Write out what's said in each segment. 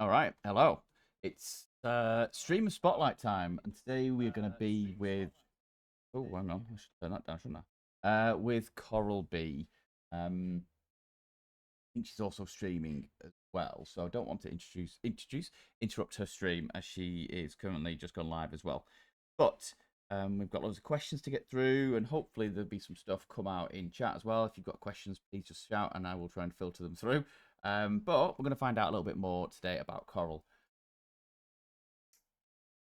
All right, hello. It's streamer spotlight time, and today we're going to be with. Oh, hang on, I should turn that down, shouldn't I? With Coral B. I think she's also streaming as well, so I don't want to interrupt her stream as she is currently just gone live as well. But we've got loads of questions to get through, and hopefully there'll be some stuff come out in chat as well. If you've got questions, please just shout, and I will try and filter them through. But we're going to find out a little bit more today about Coral.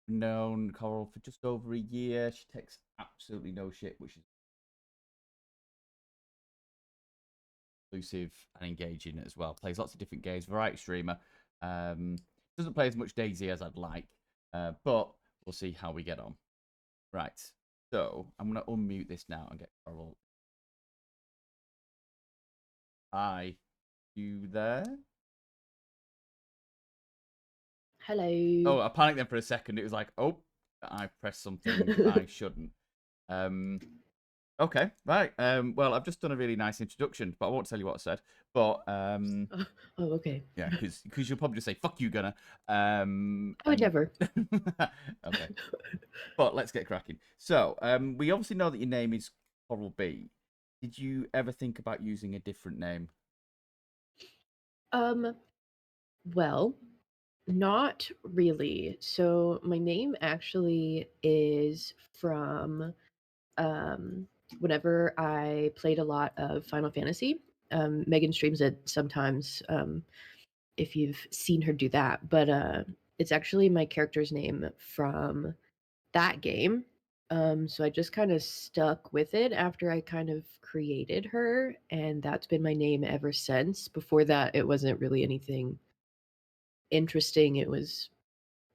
Known Coral for just over a year. She takes absolutely no shit, which is inclusive and engaging as well. Plays lots of different games, variety streamer. Doesn't play as much Daisy as I'd like, but we'll see how we get on. Right, so I'm going to unmute this now and get Coral. Hi, you there? Hello. Oh, I panicked then for a second. It was like, oh, I pressed something I shouldn't. Okay, right. Well, I've just done a really nice introduction, but I won't tell you what I said. But Oh, okay. yeah, because you'll probably just say "fuck you, Gunner." I would And never. okay, but let's get cracking. So, we obviously know that your name is Coral B. Did you ever think about using a different name? Um, well, not really. So my name actually is from whenever I played a lot of Final Fantasy. Megan streams it sometimes, if you've seen her do that. But it's actually my character's name from that game. So I just kind of stuck with it after I kind of created her, and that's been my name ever since. Before that, it wasn't really anything interesting. It was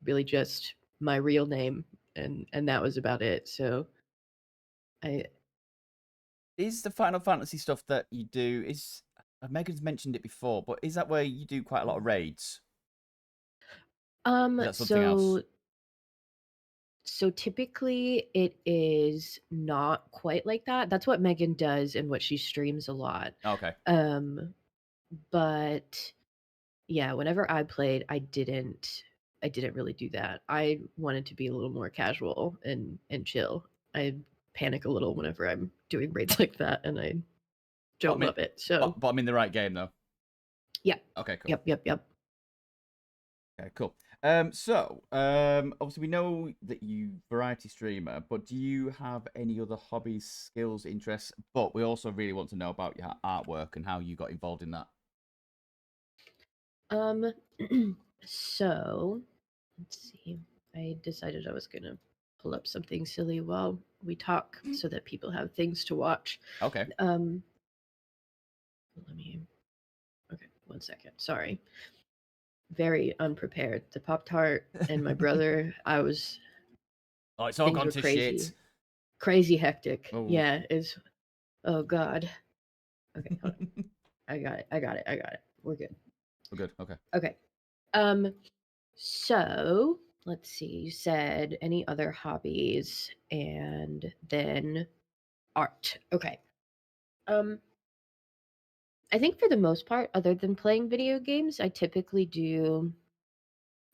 really just my real name, and that was about it. So I Is the Final Fantasy stuff that you do is Megan's mentioned it before, but is that where you do quite a lot of raids? Is that something else? so so typically it is not quite like that. That's what Megan does and what she streams a lot. Okay. Um, but yeah, whenever I played, I didn't really do that. I wanted to be a little more casual and chill. I panic a little whenever I'm doing raids like that, and I But I don't mean, love it. So but I'm in the right game though. yeah, Okay, cool. yep. Okay, cool. Obviously we know that you variety streamer, but do you have any other hobbies, skills, interests? But we also really want to know about your artwork and how you got involved in that. Um, so let's see. I decided I was gonna pull up something silly while we talk so that people have things to watch. Okay. Um, let me. Okay, one second. Sorry. Very unprepared. The Pop Tart and my brother, I was Oh, it's all things gone were to shit. crazy. Crazy hectic. Oh. Yeah, is oh god. Okay, hold on. I got it. We're good. We're good. Okay. Okay. Um so let's see. You said any other hobbies and then art. Okay. Um I think for the most part, other than playing video games, I typically do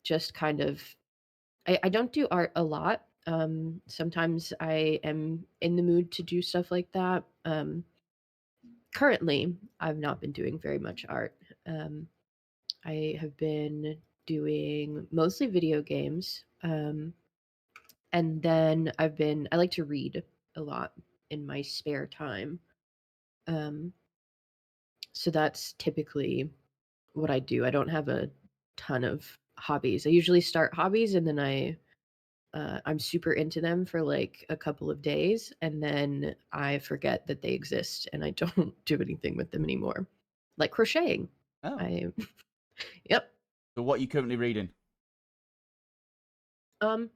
just kind of I don't do art a lot. Sometimes I am in the mood to do stuff like that. Currently, I've not been doing very much art. Um, I have been doing mostly video games. And then I like to read a lot in my spare time. Um, so that's typically what I do. I don't have a ton of hobbies. I usually start hobbies and then I'm super into them for like a couple of days and then I forget that they exist and I don't do anything with them anymore. Like crocheting. Oh. I Yep. So what are you currently reading? Um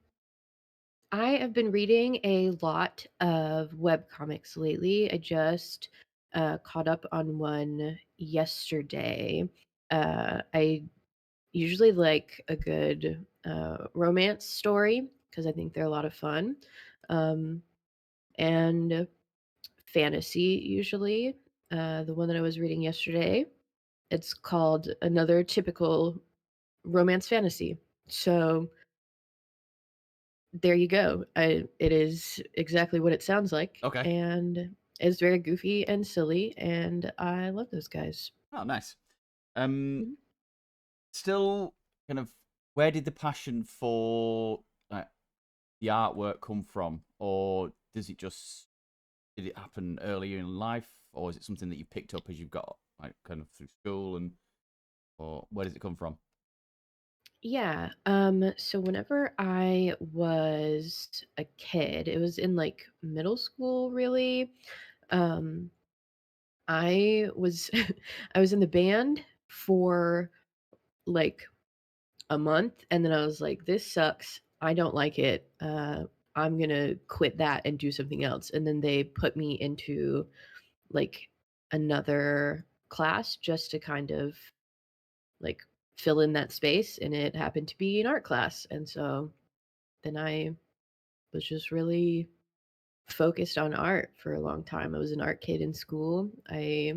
I have been reading a lot of web comics lately. I just caught up on one yesterday. I usually like a good romance story because I think they're a lot of fun. Um, and fantasy, usually. The one that I was reading yesterday, it's called Another Typical. romance fantasy. So there you go. It is exactly what it sounds like, Okay. and it's very goofy and silly, and I love those guys. Oh, nice. Um, Mhm. Still kind of, where did the passion for like the artwork come from, or does it just did it happen earlier in life, or is it something that you picked up as you've got like kind of through school, and or where does it come from? Yeah. So whenever I was a kid, it was in like middle school, really. Um, I was I was in the band for like a month, and then I was like, "This sucks. I don't like it. I'm gonna quit that and do something else." And then they put me into like another class just to kind of like fill in that space, and it happened to be an art class. And so then I was just really focused on art for a long time. I was an art kid in school. I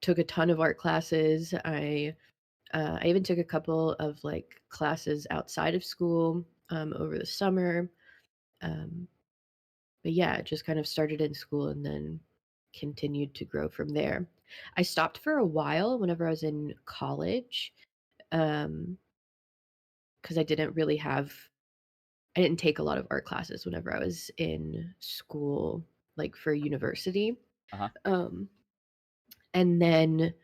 took a ton of art classes. I even took a couple of like classes outside of school over the summer. Um, but yeah, it just kind of started in school and then continued to grow from there. I stopped for a while whenever I was in college because I didn't really have I didn't take a lot of art classes whenever I was in school, like for university. Uh huh. Um, and then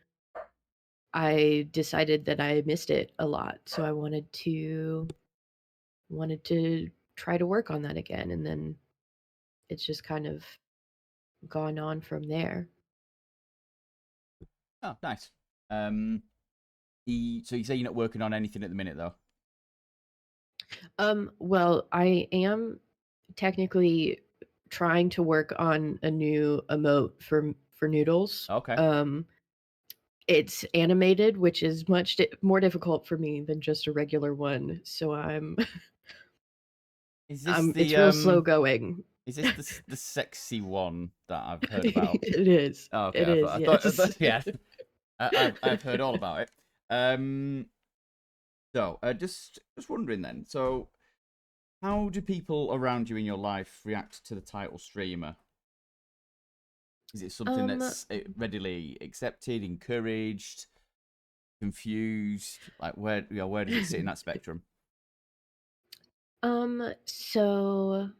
I decided that I missed it a lot, so I wanted to try to work on that again, and then it's just kind of gone on from there. Oh, nice. So you say you're not working on anything at the minute, though. Well, I am technically trying to work on a new emote for Noodles. Okay. It's animated, which is much more difficult for me than just a regular one. So Is this it's the real slow going. Is this the sexy one that I've heard about? It is. Oh, okay. It is. I Yes. thought yeah. I've heard all about it. Um, just wondering then. So, how do people around you in your life react to the title streamer? Is it something um that's readily accepted, encouraged, confused? Like where does it sit in that spectrum? so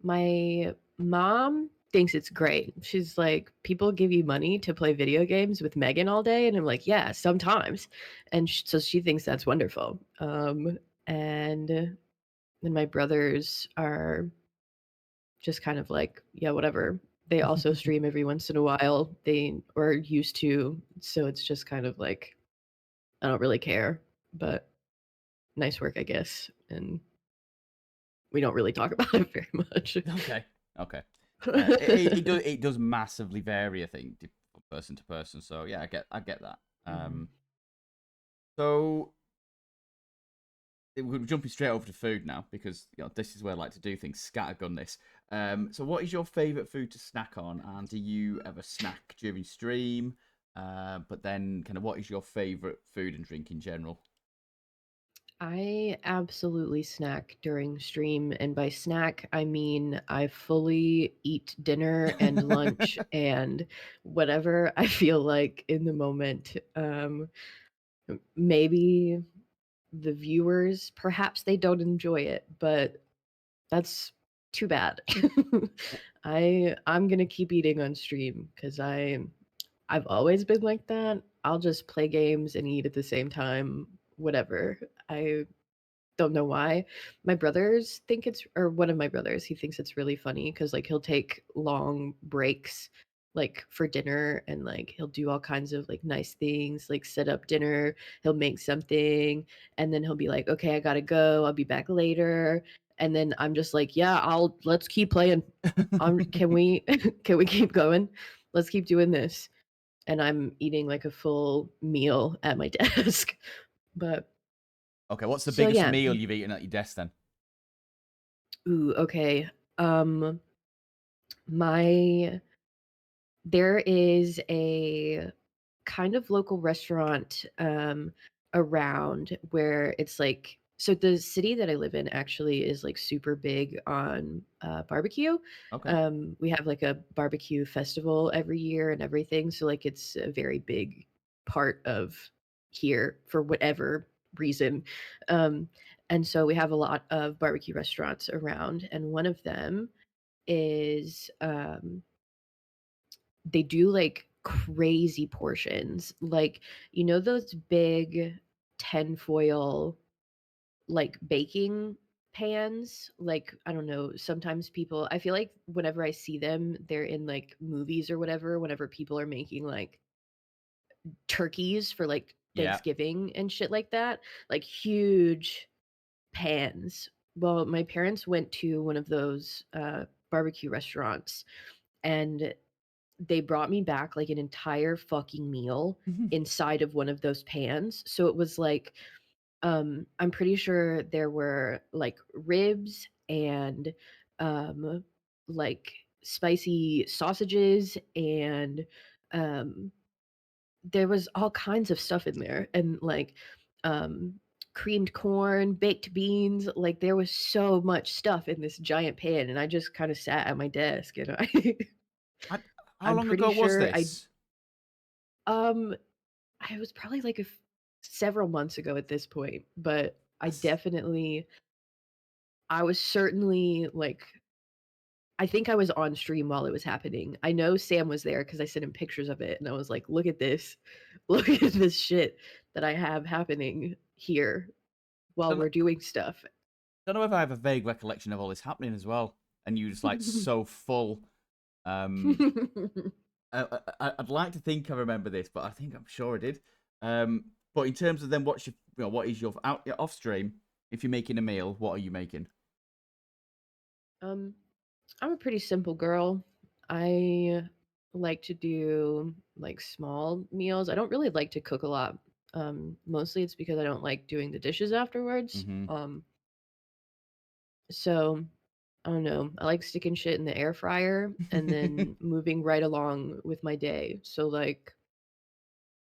my mom thinks it's great. She's like, "People give you money to play video games with Megan all day?" And I'm like, "Yeah, sometimes." And so she thinks that's wonderful. And then my brothers are just kind of like, "Yeah, whatever." They also stream every once in a while. They or used to, so it's just kind of like, I don't really care, but nice work, I guess. And we don't really talk about it very much. Okay, okay. It does massively vary, I think, from person to person. So yeah, I get that. Mhm. So we're jumping straight over to food now because this is where I like to do things scattergun this. So what is your favorite food to snack on, and do you ever snack during stream? But then, kind of, what is your favorite food and drink in general? I absolutely snack during stream, and by snack, I mean I fully eat dinner and lunch and whatever I feel like in the moment. Maybe the viewers, perhaps they don't enjoy it, but that's too bad. I'm gonna keep eating on stream because I've always been like that. I'll just play games and eat at the same time, whatever. I don't know why. My brothers think it's or one of my brothers, he thinks it's really funny because like, he'll take long breaks, like, for dinner, and, like, he'll do all kinds of, like, nice things, like, set up dinner, he'll make something, and then he'll be like, "Okay, I gotta go, I'll be back later," and then I'm just like, "Yeah, I'll let's keep playing. Can we can we keep going? Let's keep doing this," and I'm eating, like, a full meal at my desk. But Okay, what's the so, biggest yeah. meal you've eaten at your desk then? Ooh, okay. My there is a kind of local restaurant. around where it's like so the city that I live in actually is like super big on barbecue. Okay. We have like a barbecue festival every year and everything. So like it's a very big part of here for whatever reason. Um, and so we have a lot of barbecue restaurants around, and one of them is they do, like, crazy portions, like, you know those big tinfoil, like, baking pans? Like, I don't know, sometimes people I feel like whenever I see them, they're in, like, movies or whatever, whenever people are making, like, turkeys for, like, Yeah. Thanksgiving and shit like that, like, huge pans. Well, my parents went to one of those, barbecue restaurants, and they brought me back, like, an entire fucking meal inside of one of those pans. So it was like, I'm pretty sure there were, like, ribs and, um, like, spicy sausages and, um, there was all kinds of stuff in there and, like, um, creamed corn, baked beans, like, there was so much stuff in this giant pan, and I just kinda sat at my desk, and I I, how I'm long pretty ago was sure this? um, I was probably, like, several months ago at this point, but That's, I was certainly, like I think I was on stream while it was happening. I know Sam was there because I sent him pictures of it, and I was like, "Look at this. Look at this shit that I have happening here while don't, we're doing stuff." don't know if I have a vague recollection of all this happening as well, and you just like so full. Um, I'd like to think I remember this, but I think I'm sure I did. But in terms of then, what is your out off stream? If you're making a meal, what are you making? Um, I'm a pretty simple girl. I like to do, like, small meals. I don't really like to cook a lot. Mostly it's because I don't like doing the dishes afterwards. Mm-hmm. So I don't know. I like sticking shit in the air fryer and then moving right along with my day. So, like,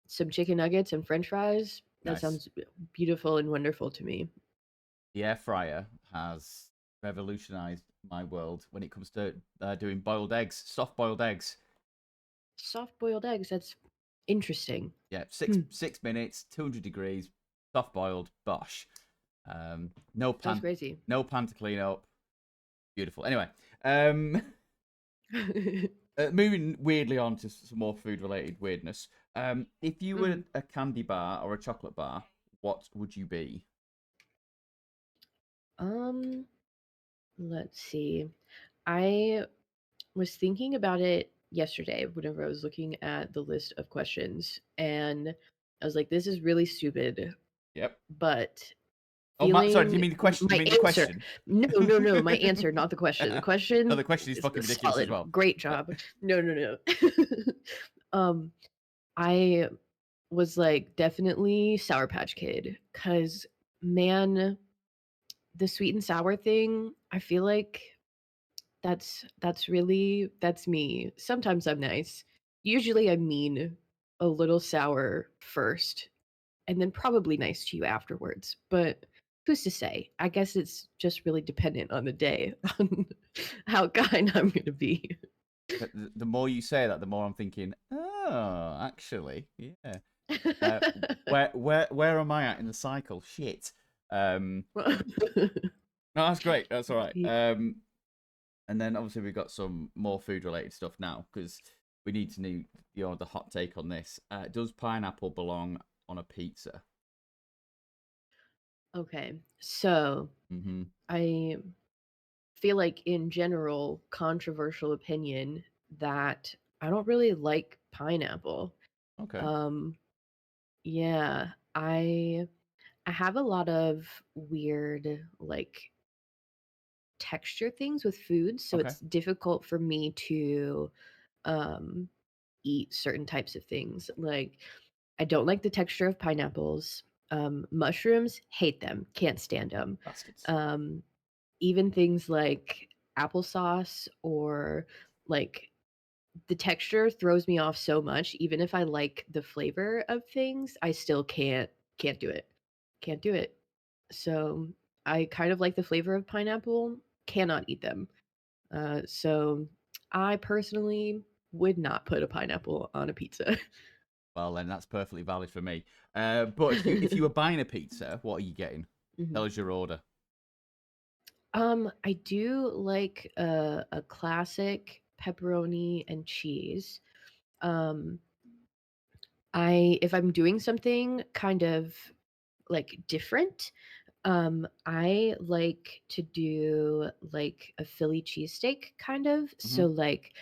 some chicken nuggets and french fries, that Nice. sounds beautiful and wonderful to me. The air fryer has revolutionized my world when it comes to doing boiled eggs, soft boiled eggs. Soft boiled eggs, that's interesting. Yeah, six Hmm, 6 minutes, 200 degrees, soft boiled, bosh. No that's pan, crazy. no pan to clean up. Beautiful. Anyway, um, moving weirdly on to some more food related weirdness. If you were Mhm. a candy bar or a chocolate bar, what would you be? Um, let's see. I was thinking about it yesterday whenever I was looking at the list of questions, and I was like, "This is really stupid," Yep. but Oh, sorry. Do you feeling mean the question? Do you my mean the answer question? no, no, no, my answer, not the question. The No, question the question is is fucking ridiculous as solid. well. Great Yeah. job. No, no, no. Um, I was like, definitely Sour Patch Kid, cause man, the sweet and sour thing, I feel like that's me. Sometimes I'm nice. Usually I'm mean, a little sour first, and then probably nice to you afterwards. But who's to say? I guess it's just really dependent on the day, on how kind I'm gonna be. The more you say that, the more I'm thinking. Oh, actually, yeah. Uh, where am I at in the cycle? Shit. No, that's great. That's all right. And then obviously we've got some more food related stuff now because we need to know the hot take on this. Does pineapple belong on a pizza? Okay, so Mm-hmm. I feel like in general, controversial opinion that I don't really like pineapple. Okay. Um, yeah, I have a lot of weird like texture things with food, so Okay. it's difficult for me to um eat certain types of things. Like I don't like the texture of pineapples. Mushrooms, hate them, can't stand them. Bastards. Um, even things like applesauce or like the texture throws me off so much. Even if I like the flavor of things, I still can't do it. Can't do it. So I kind of like the flavor of pineapple, cannot eat them. So I personally would not put a pineapple on a pizza. Well, then that's perfectly valid for me. But if you were buying a pizza, what are you getting? Mhm. Tell us your order. I do like a classic pepperoni and cheese. Um, I if I'm doing something kind of like different, I like to do like a Philly cheesesteak kind of. Hmm. So like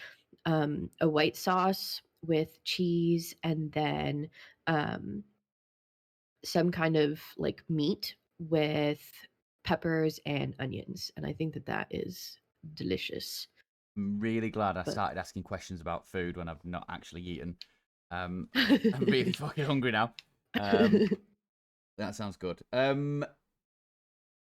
a white sauce with cheese and then um some kind of like meat with peppers and onions. And I think that that is delicious. I'm really glad I But started asking questions about food when I've not actually eaten. I'm really fucking hungry now. Um, that sounds good.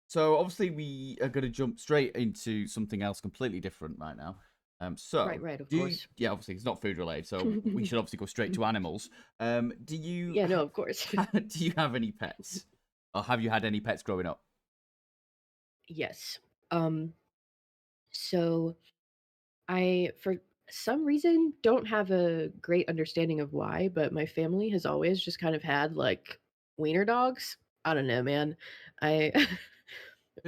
So obviously we are going to jump straight into something else completely different right now. right, So right, of course. yeah, obviously it's not food related, so we should obviously go straight to animals. Do you Yeah, no, of course. do you have any pets, or have you had any pets growing up? Yes. Um, so I, for some reason, don't have a great understanding of why, but my family has always just kind of had like wiener dogs. I don't know, man. I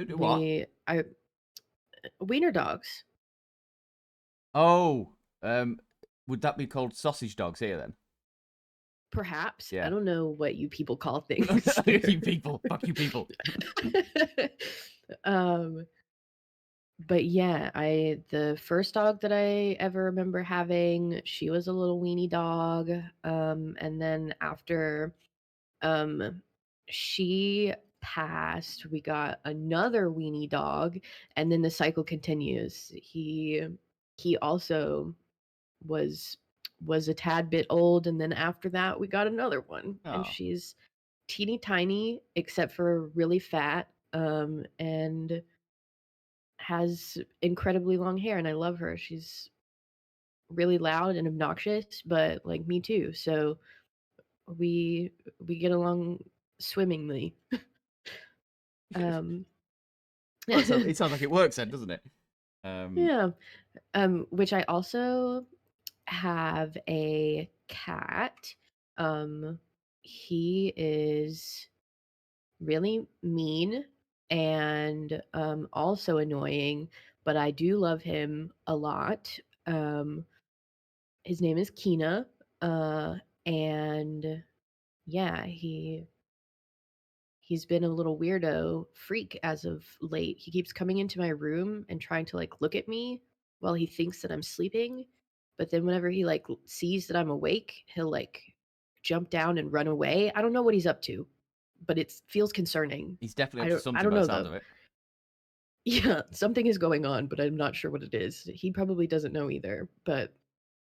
What? I wiener dogs. Oh, um, would that be called sausage dogs here then? Perhaps. I Yeah. don't know what you people call things Fuck here. you people. Fuck you people. um, but yeah, I the first dog that I ever remember having, she was a little weenie dog. And then after um she passed, we got another weenie dog, and then the cycle continues. He also was was a tad bit old, and then after that we got another one, and Oh, she's teeny tiny except for really fat, and has incredibly long hair, and I love her. She's really loud and obnoxious, but like me too. So we we get along swimmingly. Um well, it sounds like it works then, doesn't it? Um, yeah. Which I also have a cat. Um he is really mean and also annoying, but I do love him a lot. Um his name is Kina. And yeah, he's been a little weirdo freak as of late. He keeps coming into my room and trying to like look at me while he thinks that I'm sleeping. But then whenever he like sees that I'm awake, he'll like jump down and run away. I don't know what he's up to, but it feels concerning. he's definitely up I to don't I something don't by the know sound though. of it. Yeah, something is going on, but I'm not sure what it is. He probably doesn't know either, but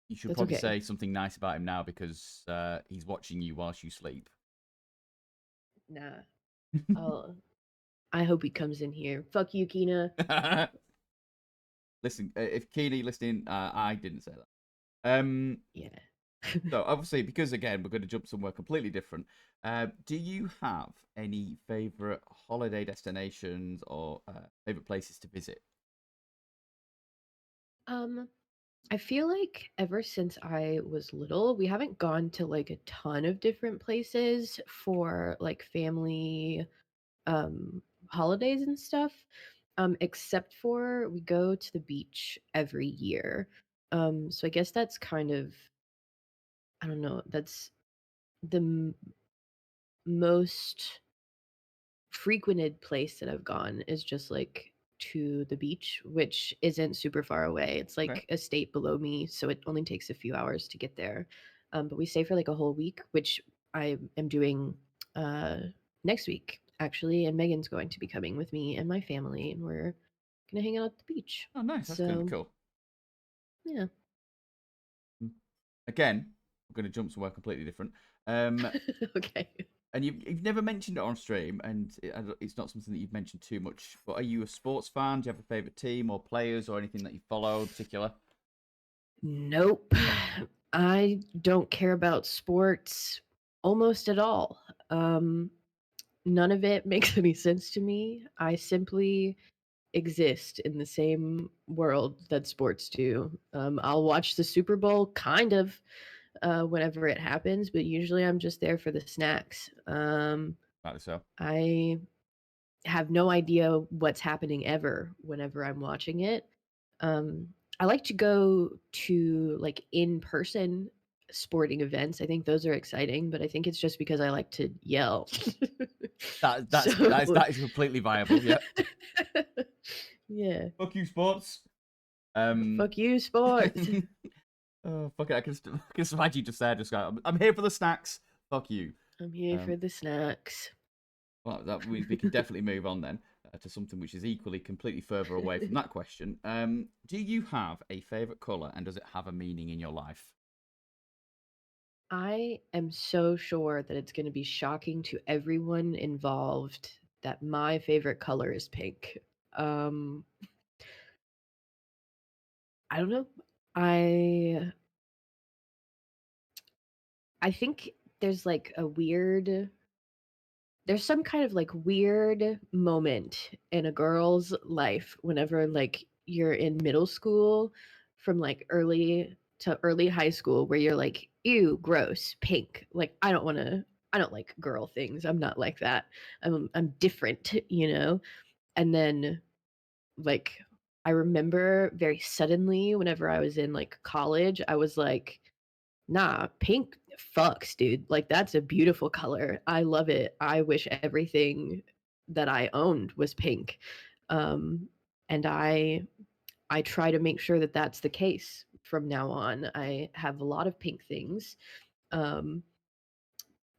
You should that's probably okay. say something nice about him now because he's watching you whilst you sleep. Nah. I'll I hope he comes in here. Fuck you, Kina. Listen, if Keeney listening, I didn't say that. Yeah. So obviously, because again, we're going to jump somewhere completely different. Do you have any favorite holiday destinations or favorite places to visit? um I feel like ever since I was little, we haven't gone to like a ton of different places for like family holidays and stuff. Except for we go to the beach every year. So I guess that's kind of, I don't know, that's the most frequented place that I've gone is just like to the beach, which isn't super far away. It's Okay. like a state below me, so it only takes a few hours to get there. But we stay for like a whole week, which I am doing uh, next week actually, and Megan's going to be coming with me and my family, and we're gonna hang out at the beach. Oh, nice. That's going to be So cool. yeah. Mm. Again, we're going to jump somewhere completely different. Um, Okay. and you've never mentioned it on stream, and it's not something that you've mentioned too much. But are you a sports fan? Do you have a favorite team or players or anything that you follow in particular? Nope. I don't care about sports almost at all. Um, None of it makes any sense to me. I simply exist in the same world that sports do. I'll watch the Super Bowl kind of whenever it happens, but usually I'm just there for the snacks. Rightly so. I have no idea what's happening ever whenever I'm watching it. Um, I like to go to like in person sporting events. I think those are exciting, but I think it's just because I like to yell. So That is completely viable. Yeah. yeah. Fuck you, sports. Um. Fuck you, sports. Oh fuck it! I can just imagine you just there, just go. I'm here for the snacks. Fuck you. I'm here Um. for the snacks. Well, we can definitely move on then to something which is equally completely further away from that question. Do you have a favorite color, and does it have a meaning in your life? I am so sure that it's going to be shocking to everyone involved that my favorite color is pink. Um, I don't know. I I think there's like a weird there's some kind of like weird moment in a girl's life whenever like you're in middle school from like early to early high school where you're like, ew, gross, pink. Like I don't like girl things. I'm not like that. I'm different, you know? And then like I remember very suddenly whenever I was in like college, I was like, nah, pink fucks, dude. Like, that's a beautiful color. I love it. I wish everything that I owned was pink. Um, and I try to make sure that that's the case from now on. I have a lot of pink things. Um,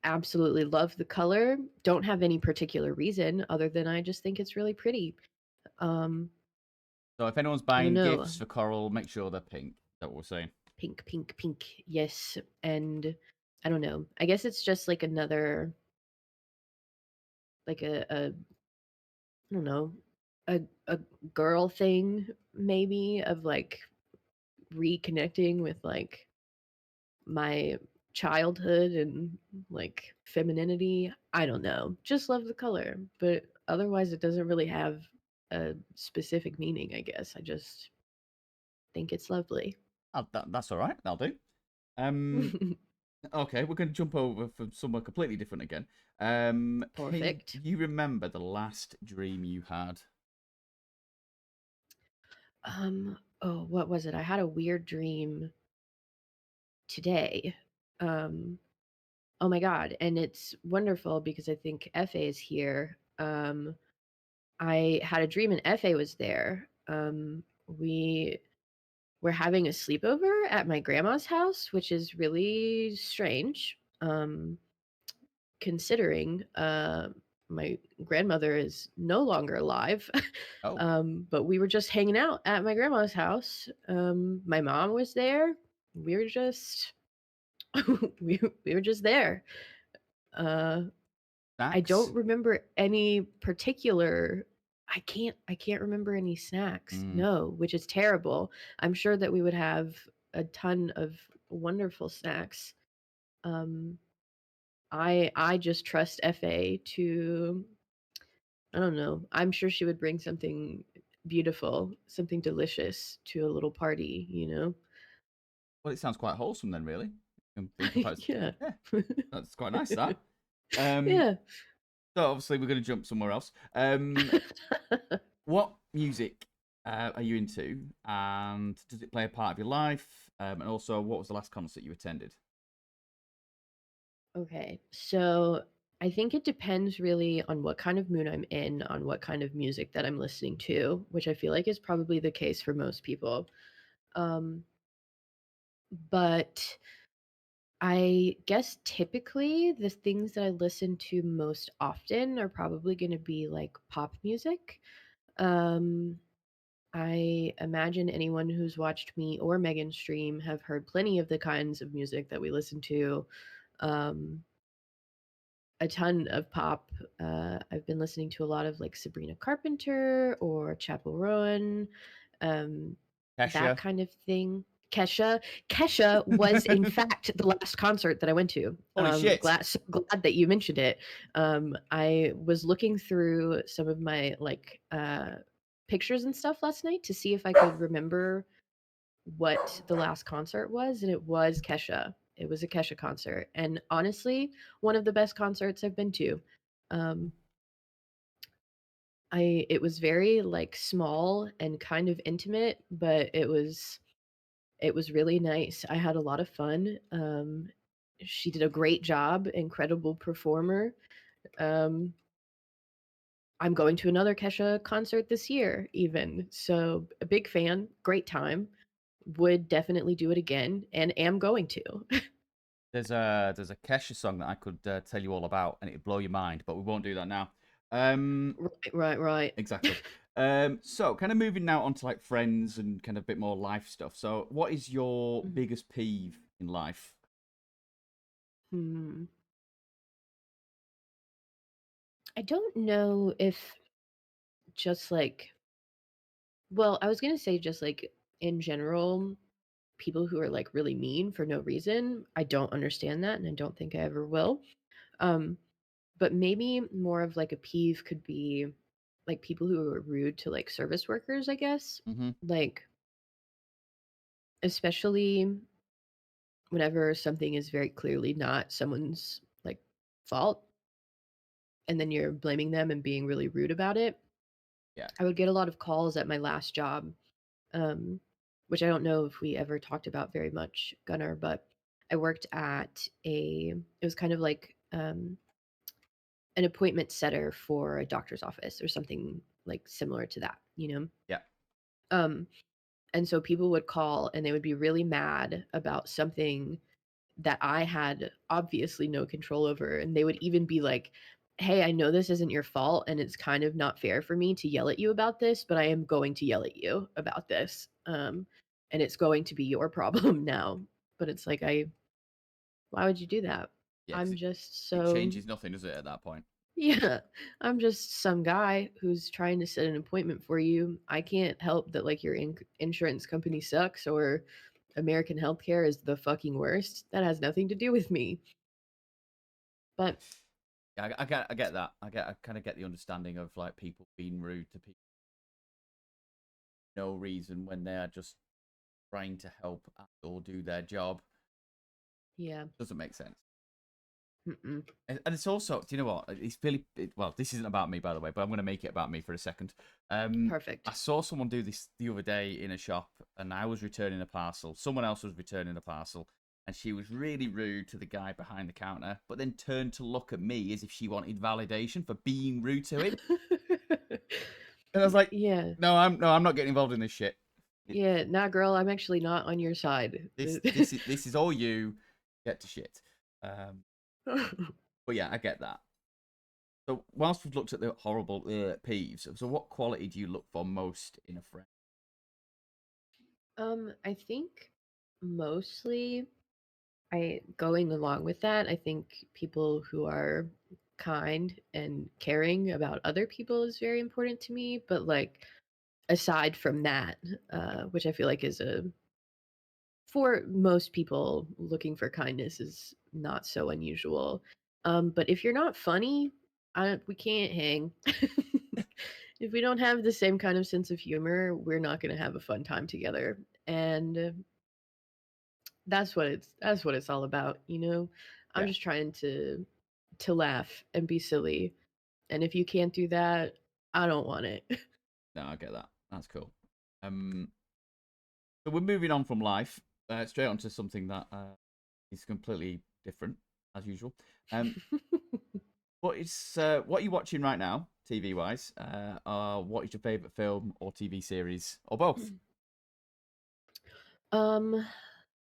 Absolutely love the color. Don't have any particular reason other than I just think it's really pretty. Um, So if anyone's I don't buying know. gifts for Coral, make sure they're pink. Is that what we're saying? Pink, pink, pink. Yes. And I don't know. I guess it's just like another like a I don't know, a girl thing maybe of like reconnecting with like my childhood and like femininity. I don't know. Just love the color, but otherwise it doesn't really have a specific meaning, I guess. I just think it's lovely. That's all right. That'll do. Um. Okay, we're going to jump over from somewhere completely different again. Can Perfect. you remember the last dream you had? Oh, what was it? I had a weird dream today. Um Oh my god, and it's wonderful because I think FA is here. I had a dream and FA was there. We were having a sleepover at my grandma's house, which is really strange. Considering my grandmother is no longer alive. Oh, But we were just hanging out at my grandma's house. My mom was there. We were just we were just there. Uh I don't snacks. remember any particular I can't remember any snacks. Mm. No, which is terrible. I'm sure that we would have a ton of wonderful snacks. Um, I just trust FA to I don't know. I'm sure she would bring something beautiful, something delicious to a little party, you know? Well, it sounds quite wholesome then, really. You can think about it. Yeah. Yeah, that's quite nice. That. Um. Yeah. So obviously we're going to jump somewhere else. What music are you into, and does it play a part of your life? And also, what was the last concert you attended? Okay, so I think it depends really on what kind of mood I'm in, on what kind of music that I'm listening to, which I feel like is probably the case for most people. Um, but I guess typically the things that I listen to most often are probably going to be like pop music. Um, I imagine anyone who's watched me or Megan stream have heard plenty of the kinds of music that we listen to. Um, a ton of pop. I've been listening to a lot of like Sabrina Carpenter or Chapel Roan, um, that Kesha. kind of thing. Kesha. Kesha was in fact the last concert that I went to. Holy shit! Glad that you mentioned it. I was looking through some of my like pictures and stuff last night to see if I could remember what the last concert was, and it was Kesha. It was a Kesha concert, and honestly, one of the best concerts I've been to. Um, I it was very like small and kind of intimate, but it was really nice. I had a lot of fun. She did a great job, incredible performer. Um, I'm going to another Kesha concert this year, even. So, a big fan, great time. Would definitely do it again, and am going to. There's a Kesha song that I could tell you all about, and it'd blow your mind, but we won't do that now. Right. Exactly. So kind of moving now on to like friends and kind of a bit more life stuff. So, what is your Mhm. biggest peeve in life? Hmm. I don't know if just like, well, I was gonna say just like in general, people who are like really mean for no reason. I don't understand that, and I don't think I ever will. Um, but maybe more of like a peeve could be like people who are rude to like service workers, I guess. Mm-hmm. Like, especially whenever something is very clearly not someone's like fault, and then you're blaming them and being really rude about it. Yeah. I would get a lot of calls at my last job, um, which I don't know if we ever talked about very much, Gunnar, but I worked at it was kind of like an appointment setter for a doctor's office or something like similar to that, you know? Yeah. Um, and so people would call and they would be really mad about something that I had obviously no control over. And they would even be like, "Hey, I know this isn't your fault and it's kind of not fair for me to yell at you about this, but I am going to yell at you about this. And it's going to be your problem now." But it's like, why would you do that? Yeah. Because I'm it, just it so changes nothing, does it? At that point. Yeah, I'm just some guy who's trying to set an appointment for you. I can't help that like your insurance company sucks or American healthcare is the fucking worst. That has nothing to do with me. But Yeah, I get that. I kind of get the understanding of like people being rude to people for no reason when they are just trying to help or do their job. yeah, Doesn't make sense. mm-mm. And it's also, do you know what? It's really well. This isn't about me, by the way, but I'm going to make it about me for a second. I Perfect. saw someone do this the other day in a shop, and I was returning a parcel. Someone else was returning a parcel, and she was really rude to the guy behind the counter, but then turned to look at me as if she wanted validation for being rude to him. And I was like, Yeah, no, I'm not getting involved in this shit. It, yeah, nah, girl, I'm actually not on your side. this is all you. Get to shit. Um, but yeah, I get that. So, whilst we've looked at the horrible peeves, so what quality do you look for most in a friend? I think mostly I going along with that, I think people who are kind and caring about other people is very important to me. But like aside from that, which I feel like is a for most people looking for kindness is not so unusual. But if you're not funny, we can't hang. If we don't have the same kind of sense of humor, we're not going to have a fun time together. And that's what it's all about, you know. I'm Yeah, just trying to laugh and be silly, and if you can't do that, I don't want it. no, I get that. That's cool. Um, so we're moving on from life straight onto something that is completely different as usual. Um, what are you watching right now, TV wise? What is your favorite film or TV series or both? um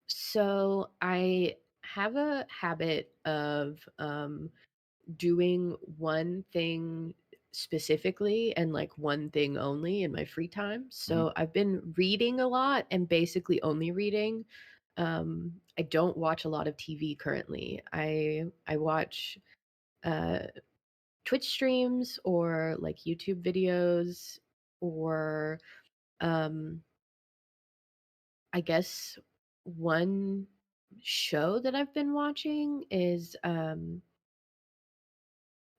so I have a habit of doing one thing specifically and like one thing only in my free time. Hmm. So I've been reading a lot and basically only reading. I don't watch a lot of TV currently. I watch uh Twitch streams or like YouTube videos or um I guess one show that I've been watching is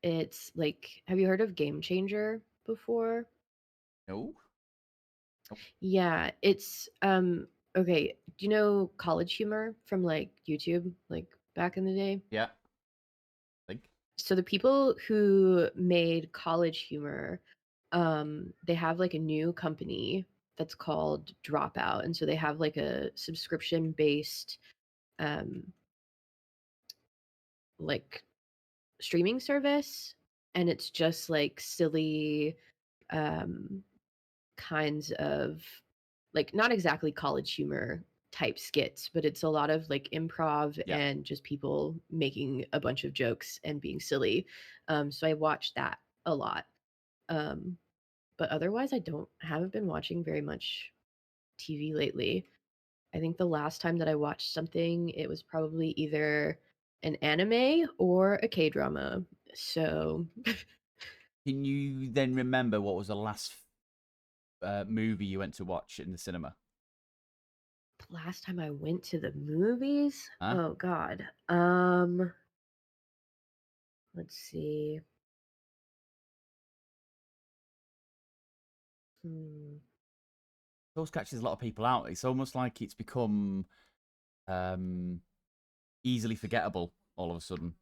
it's like, have you heard of Game Changer before? No. Nope. Yeah, it's okay, do you know College Humor from like YouTube, like back in the day? Yeah. I think. So the people who made College Humor, they have like a new company that's called Dropout, and so they have like a subscription based um like streaming service, and it's just like silly um kinds of, like, not exactly College Humor type skits, but it's a lot of like improv Yeah. and just people making a bunch of jokes and being silly. So I watched that a lot. Um, but otherwise, I haven't been watching very much TV lately. I think the last time that I watched something, it was probably either an anime or a K drama. So Can you then remember what was the last movie you went to watch in the cinema? last time I went to the movies, Huh? oh God, let's see. Hmm. Those catches a lot of people out. It's almost like it's become um, easily forgettable all of a sudden.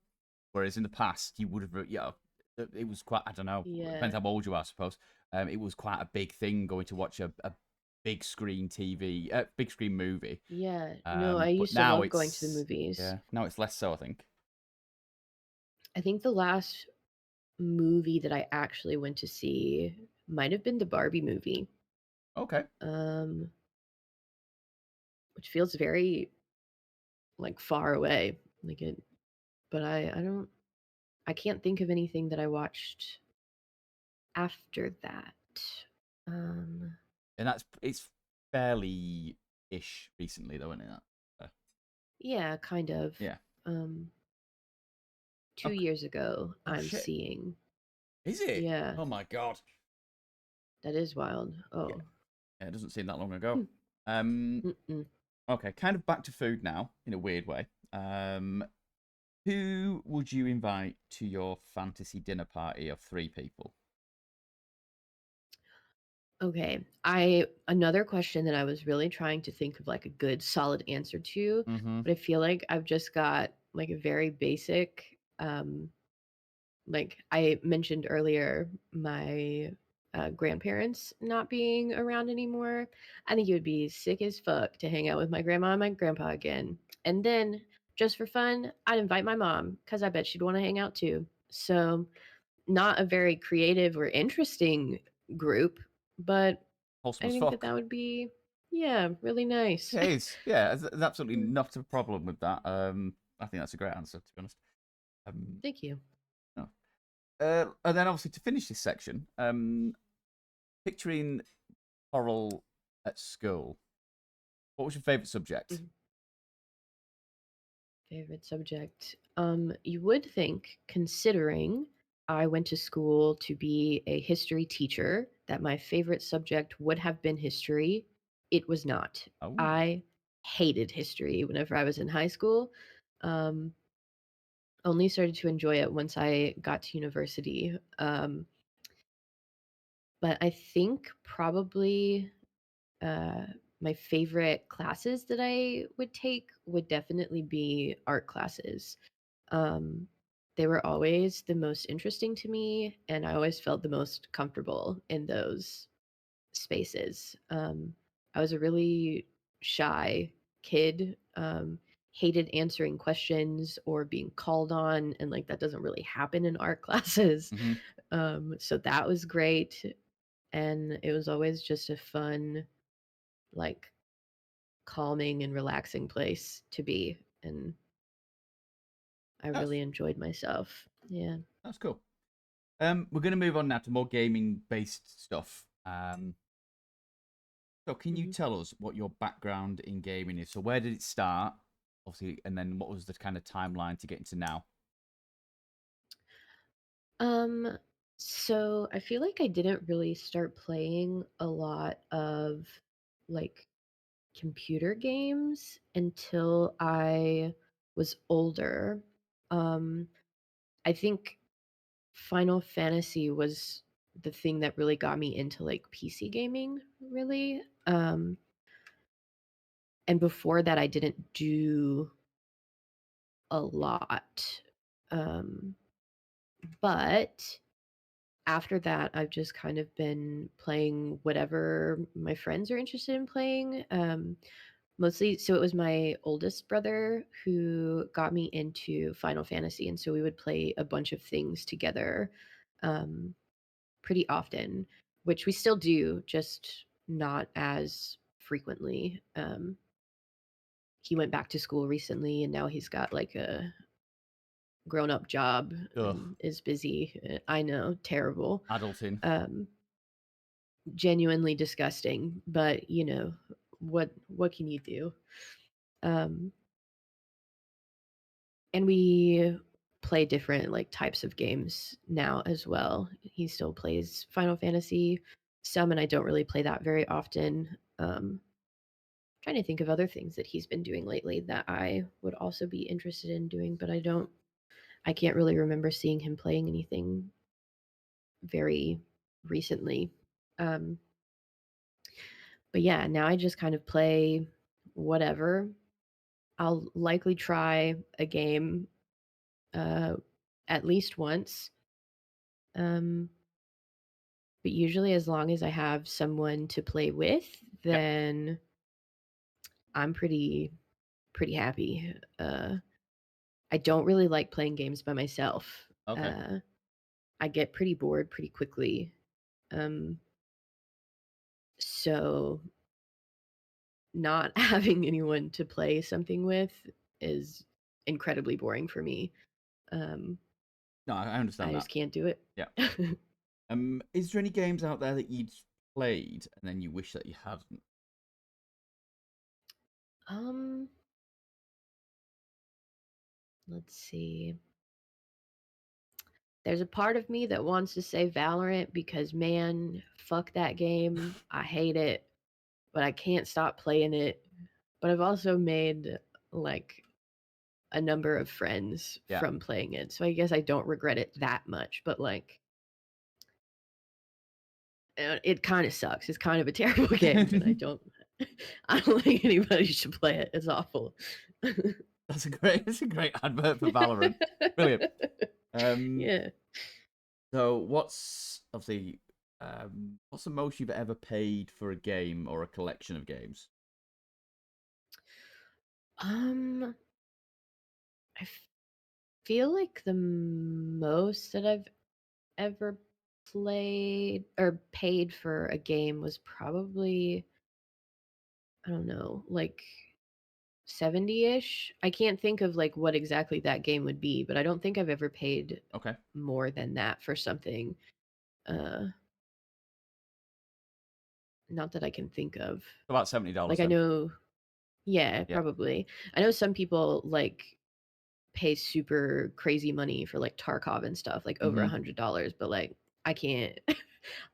Whereas in the past, you would have, yeah, it was quite. I don't know. Depends Yeah, how old you are, I suppose. It was quite a big thing going to watch a big screen TV, big screen movie. yeah. No, I But used to now love going to the it's movies. yeah, now it's less so. I think. I think the last movie that I actually went to see might have been the Barbie movie, Okay. um, which feels very like far away. Like it, but I can't think of anything that I watched after that. Um, And it's fairly ish recently though, isn't it? Uh, yeah, kind of. yeah. Um, two Okay. years ago, Oh I'm shit. seeing. Is it? Yeah, Oh my god. that is wild. Yeah. Oh. Yeah, it doesn't seem that long ago. Hmm. Um. Mm-mm. Okay. Kind of back to food now in a weird way. Who would you invite to your fantasy dinner party of three people? Okay. I Another question that I was really trying to think of like a good solid answer to, Mm-hmm. but I feel like I've just got like a very basic like I mentioned earlier my grandparents not being around anymore. I think it would be sick as fuck to hang out with my grandma and my grandpa again. And then just for fun, I'd invite my mom cuz I bet she'd want to hang out too. So, not a very creative or interesting group, but Wholesome I as think that fuck. that would be, yeah, really nice. Yeah, it is. Yeah, there's absolutely not a problem with that. I think that's a great answer, to be honest. Um, Thank you. no. And then obviously to finish this section, picturing Coral at school. What was your favourite subject? Mhm. Favorite subject. You would think, considering I went to school to be a history teacher, that my favorite subject would have been history. It was not. Oh, I hated history whenever I was in high school. Um, Only started to enjoy it once I got to university. But I think probably uh, my favorite classes that I would take would definitely be art classes. Um, they were always the most interesting to me, and I always felt the most comfortable in those spaces. I was a really shy kid, hated answering questions or being called on, and like that doesn't really happen in art classes. mm-hmm. So that was great, and it was always just a fun, like, calming and relaxing place to be, and I That's really enjoyed myself. Yeah. that's cool. We're going to move on now to more gaming based stuff. So can you Mhm. tell us what your background in gaming is? So where did it start, obviously, and then what was the kind of timeline to get into now? Um, so I feel like I didn't really start playing a lot of like computer games until I was older. Um, I think Final Fantasy was the thing that really got me into like PC gaming, really. And before that, I didn't do a lot. Um, but after that, I've just kind of been playing whatever my friends are interested in playing. Mostly, so it was my oldest brother who got me into Final Fantasy, and so we would play a bunch of things together, um, pretty often, which we still do, just not as frequently. He went back to school recently, and now he's got like a grown-up job Ugh, and is busy. I know, terrible. adulting. Um, Genuinely disgusting, but what can you do? Um, and we play different like types of games now as well. He still plays Final Fantasy some, and I don't really play that very often. Trying to think of other things that he's been doing lately that I would also be interested in doing, but I can't really remember seeing him playing anything very recently. Um, but yeah, now I just kind of play whatever. I'll likely try a game uh, at least once. Um, but usually, as long as I have someone to play with, Yep. then I'm pretty happy. I don't really like playing games by myself. Okay. Uh, I get pretty bored pretty quickly. Um, so not having anyone to play something with is incredibly boring for me. Um, No, I I understand that. just can't do it. Yeah. Is there any games out there that you'd played and then you wish that you hadn't? um, let's see. There's a part of me that wants to say Valorant because man, fuck that game. I hate it, but I can't stop playing it. But I've also made like a number of friends Yeah. from playing it. So I guess I don't regret it that much, but like it kind of sucks. It's kind of a terrible game and I don't think anybody should play it. It's awful. That's a great advert for Valorant. Brilliant. Um, Yeah. so what's the most you've ever paid for a game or a collection of games? Um I feel like the most that I've ever played or paid for a game was probably, I don't know, like 70-ish. I can't think of like what exactly that game would be, but I don't think I've ever paid Okay. more than that for something. Uh Not that I can think of. About $70 Like I then. know, yeah, Yeah. probably. I know some people like pay super crazy money for like Tarkov and stuff, like over Hmm. $100, but like I can't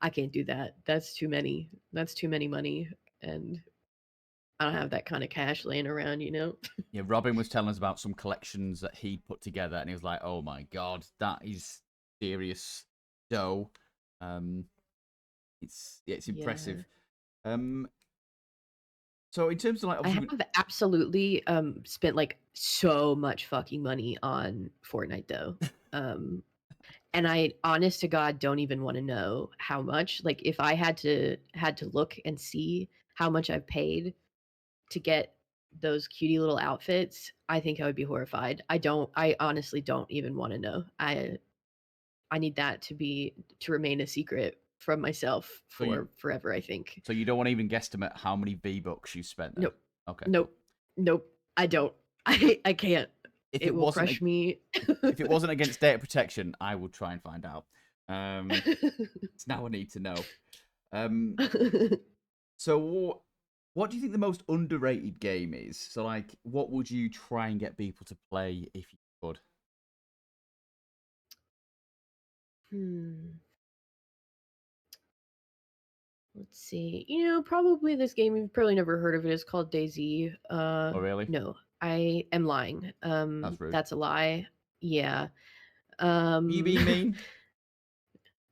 I can't do that. That's too many. That's too many money. And I don't have that kind of cash laying around. Yeah, Robin was telling us about some collections that he'd put together, and he was like, "Oh my god, that is serious dough." Um, it's Yeah. impressive. Um, so in terms of like I obviously, have absolutely spent like so much fucking money on Fortnite though. Um and I honest to God don't even want to know how much. Like if I had to look and see how much I've paid to get those cutie little outfits, I think I would be horrified. I honestly don't even want to know. I need that to remain a secret from myself so you for forever, I think. so you don't want to even guesstimate how many V bucks you spent then. Nope. Okay, cool. Nope. Nope. I don't. I can't. If It it will wasn't crush me. if it wasn't against data protection, I would try and find out. It's now I need to know. Um, so what do you think the most underrated game is? So like, what would you try and get people to play if you could? Hmm. let's see. Probably this game you've probably never heard of it. It's called DayZ. Oh, really? No, I am lying. That's rude. That's a lie. Yeah. You Um, being mean?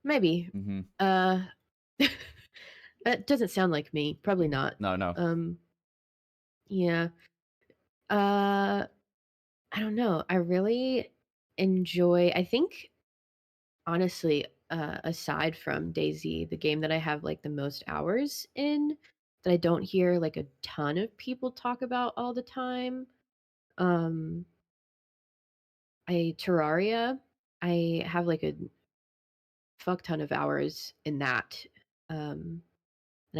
maybe. Mm-hmm. Uh, that doesn't sound like me. Probably not. No, no. Um, yeah. Uh, I don't know. I really enjoy. I think honestly, aside from Daisy, the game that I have like the most hours in that I don't hear like a ton of people talk about all the time. Um, I Terraria. I have like a fuck ton of hours in that. And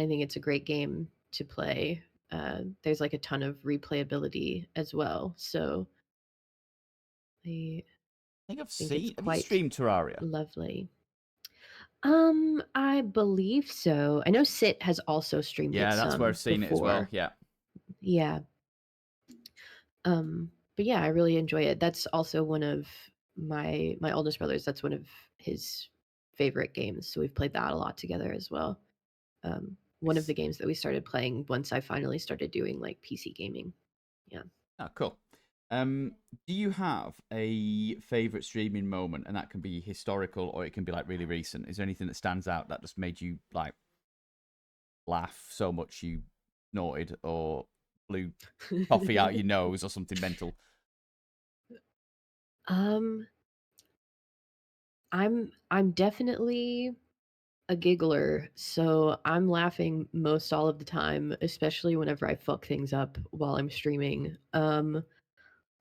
I think it's a great game to play. There's like a ton of replayability as well. So I I think I've think it's seen. Have you quite streamed Terraria? lovely. I believe so. I know Sit has also streamed it Yeah, that's where I've some seen it as well. before. Yeah. Yeah. But yeah, I really enjoy it. That's also one of my oldest brothers. That's one of his favorite games. So we've played that a lot together as well. One of Nice. the games that we started playing once I finally started doing like PC gaming. Yeah. Oh, cool. Do you have a favorite streaming moment, and that can be historical or it can be like really recent? Is there anything that stands out that just made you like laugh so much you snorted or blew coffee out your nose or something mental? um, I'm definitely a giggler, so I'm laughing most all of the time, especially whenever I fuck things up while I'm streaming.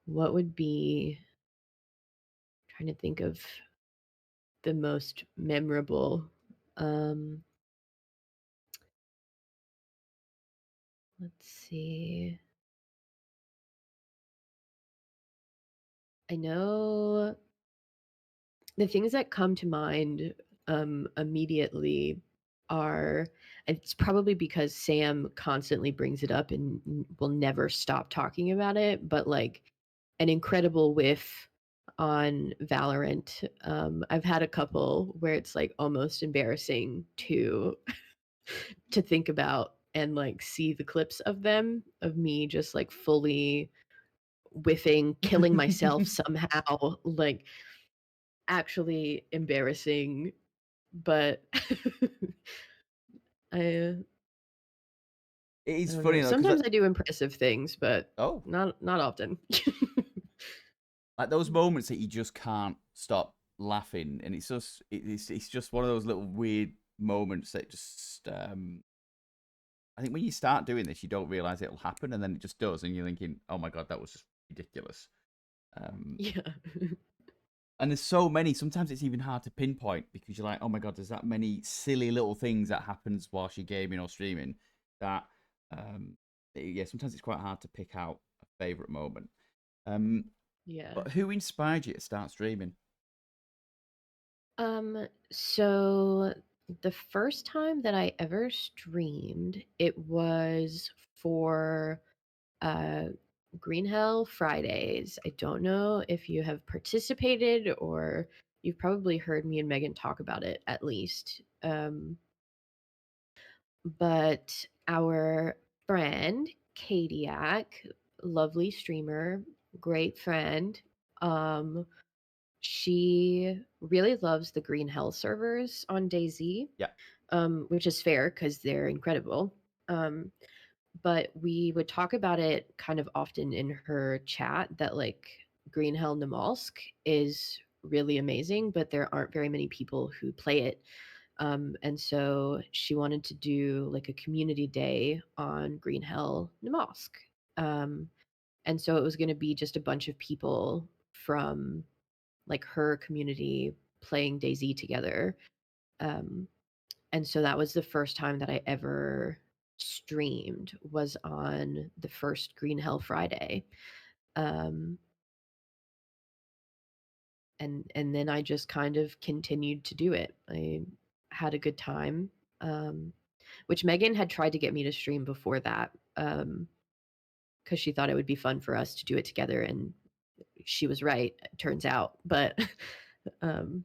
What would be trying to think of the most memorable. Um, let's see. I know the things that come to mind immediately are, and it's probably because Sam constantly brings it up and will never stop talking about it, but like an incredible whiff on Valorant. I've had a couple where it's like almost embarrassing to think about and like see the clips of them of me just like fully whiffing, killing myself somehow, like actually embarrassing, but I It I is don't know. funny though, because Sometimes I do impressive things, but oh, not often. like those moments that you just can't stop laughing, and it's just one of those little weird moments that just I think when you start doing this, you don't realize it'll happen, and then it just does, and you're thinking, "Oh my god, that was just ridiculous." Um, Yeah. and there's so many. Sometimes it's even hard to pinpoint because you're like, "Oh my god, there's that many silly little things that happens whilst you're gaming or streaming." That, yeah, sometimes it's quite hard to pick out a favorite moment. Um, Yeah. but who inspired you to start streaming? So the first time that I ever streamed, it was for uh Green Hell Fridays. I don't know if you have participated or you've probably heard me and Megan talk about it at least. But our friend Kadiak, lovely streamer, great friend, um, she really loves the Green Hell servers on DayZ, Yeah, which is fair because they're incredible. Um, but we would talk about it kind of often in her chat that like Green Hell Namalsk is really amazing, but there aren't very many people who play it. And so she wanted to do like a community day on Green Hell Namalsk. Um, and so it was going to be just a bunch of people from like her community playing DayZ together. Um, and so that was the first time that I ever streamed was on the first Green Hell Friday. Um, and then I just kind of continued to do it. I had a good time. Um, which Megan had tried to get me to stream before that, because she thought it would be fun for us to do it together, and she was right, it turns out. But um,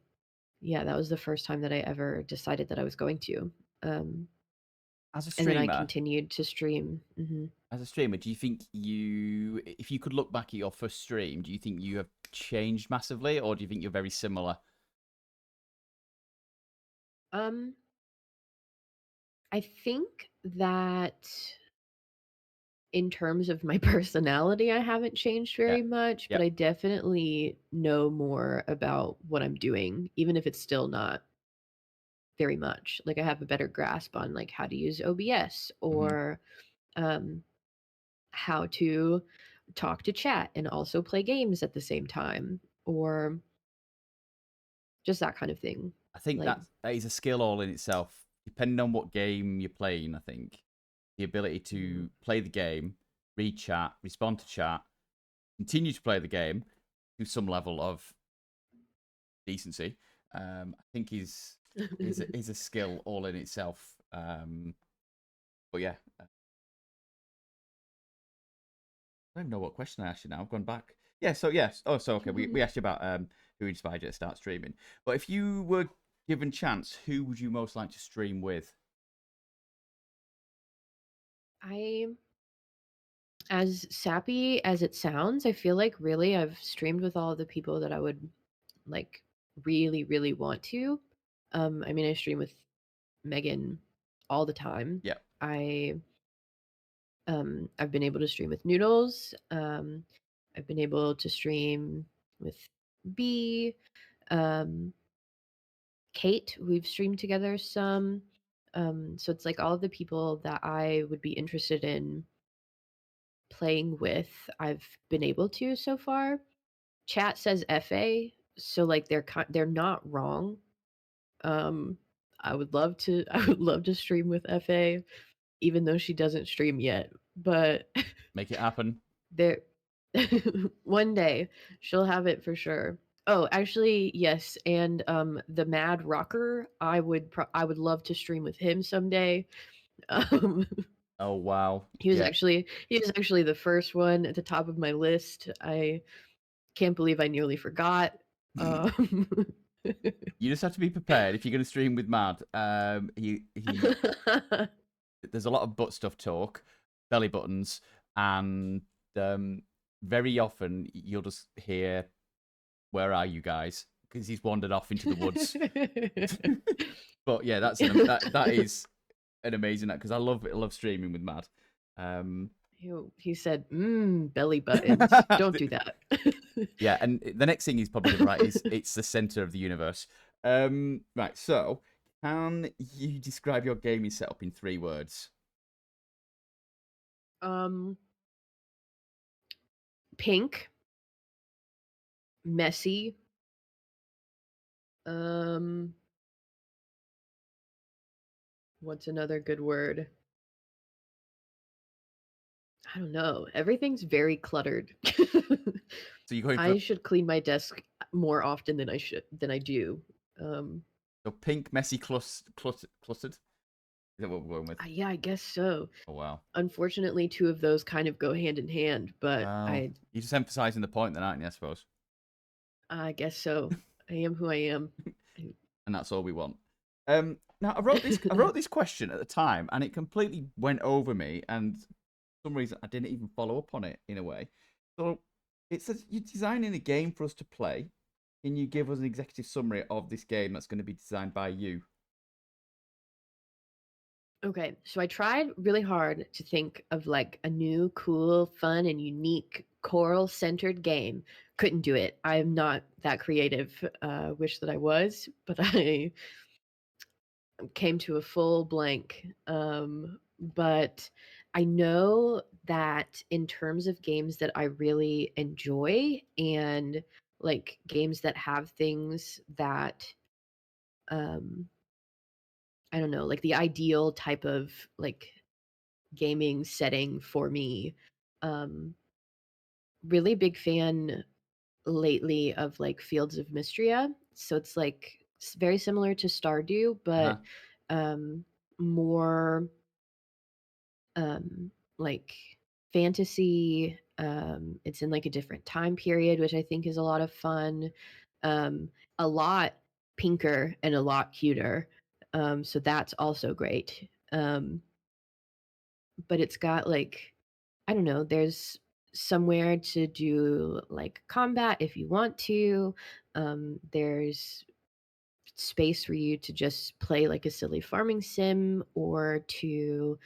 yeah, that was the first time that I ever decided that I was going to. Um, As a and then I streamer, continued to stream. do you think if you could look back at your first stream, do you think you have changed massively, or do you think you're very similar? Um, I think that in terms of my personality, I haven't changed Yeah, very much, but yeah, I definitely know more about what I'm doing, even if it's still not very much. Like I have a better grasp on like how to use OBS hmm or um, how to talk to chat and also play games at the same time, or just that kind of thing. I think Like, that is a skill all in itself. Depending on what game you're playing, I think the ability mm, to play the game, read chat, respond to chat, continue to play the game to some level of decency, I think is a skill all in itself. But yeah, I don't know what question I asked you now. I've gone back. Yeah, so yes. Oh, so okay. We asked you about who inspired you to start streaming. But if you were given chance, who would you most like to stream with? I, as sappy as it sounds, I feel like really I've streamed with all the people that I would like really, really want to. I mean, I stream with Megan all the time. Yeah. I I've been able to stream with Noodles. I've been able to stream with B. Um, Kate, we've streamed together some. So it's like all of the people that I would be interested in playing with, I've been able to so far. Chat says FA, so like they're not wrong. Um, I would love to I would love to stream with FA, even though she doesn't stream yet. But Make it happen. there one day she'll have it for sure. Oh, actually, yes, and the Mad Rocker, I would love to stream with him someday. Um, Oh wow. he was Yeah. actually he was actually the first one at the top of my list. I can't believe I nearly forgot. Um, You just have to be prepared if you're going to stream with Mad. He there's a lot of butt stuff talk, belly buttons, and um, very often you'll just hear, "Where are you guys?" Because he's wandered off into the woods. But yeah, that is an amazing because I love streaming with Mad. Um, he said, belly buttons. Don't do that. yeah, and the next thing he's probably going to write is it's the center of the universe. Right, so can you describe your gaming setup in 3 words? um, Pink, messy. Um, what's another good word? I don't know. Everything's very cluttered. So you're going for I should clean my desk more often than I do. Um, so pink, messy, cluttered. Is that what we're going with? yeah, I guess so. Oh wow. Unfortunately, two of those kind of go hand in hand, but Well, you're just emphasizing the point then, aren't you? I suppose, I guess so. I am who I am. and that's all we want. Now I wrote this question at the time, and it completely went over me, and for some reason I didn't even follow up on it in a way. So it says you're designing a game for us to play. Can you give us an executive summary of this game that's going to be designed by you? Okay, so I tried really hard to think of like a new, cool, fun, and unique choral centered game. Couldn't do it. I'm not that creative. Wish that I was, but I came to a full blank. But I know that in terms of games that I really enjoy and like games that have things that um I don't know, like the ideal type of like gaming setting for me. Um really big fan lately of like Fields of Mystria. So it's like very similar to Stardew, Uh-huh. but um more um like fantasy. It's in like a different time period, which I think is a lot of fun. Um a lot pinker and a lot cuter. So that's also great. but it's got like, I don't know, there's somewhere to do like combat if you want to. There's space for you to just play like a silly farming sim or to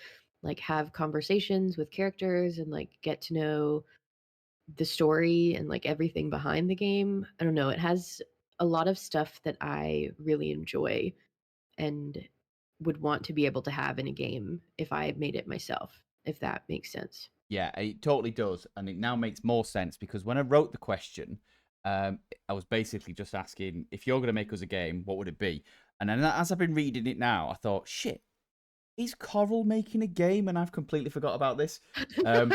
like have conversations with characters and like get to know the story and like everything behind the game. I don't know, it has a lot of stuff that I really enjoy and would want to be able to have in a game if I made it myself, if that makes sense. Yeah, it totally does, and it now makes more sense because when I wrote the question, I was basically just asking if you're going to make us a game, what would it be? And then as I've been reading it now, I thought, shit, is Coral making a game? And I've completely forgot about this. Um,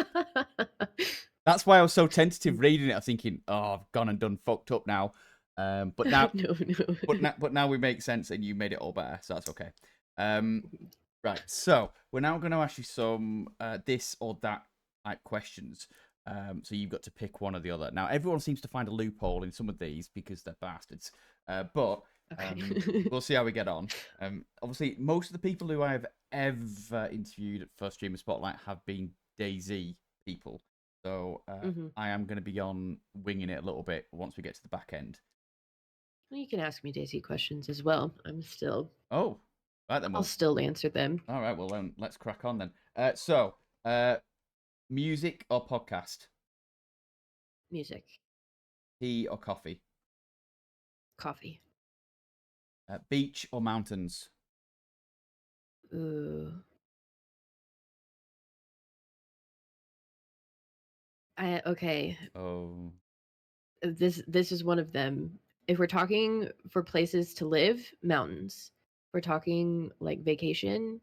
that's why I was so tentative reading it. I'm thinking, oh, I've gone and done fucked up now. But now, No, no. but now we make sense, and you made it all better, so that's okay. Um, right, so we're now going to ask you some this or that type questions. So you've got to pick one or the other. Now everyone seems to find a loophole in some of these because they're bastards. But Okay. we'll see how we get on. Obviously, most of the people who I've ever interviewed for Streamer Spotlight have been DayZ people. So Mhm. I am going to be on winging it a little bit once we get to the back end. Well, you can ask me Daisy questions as well. Oh, right then. I'll Well, still answer them. all right. Well, then let's crack on then. So, music or podcast, Music, tea or coffee, coffee. beach or mountains. Ooh. Okay. Oh, This is one of them. If we're talking for places to live, mountains. If we're talking like vacation,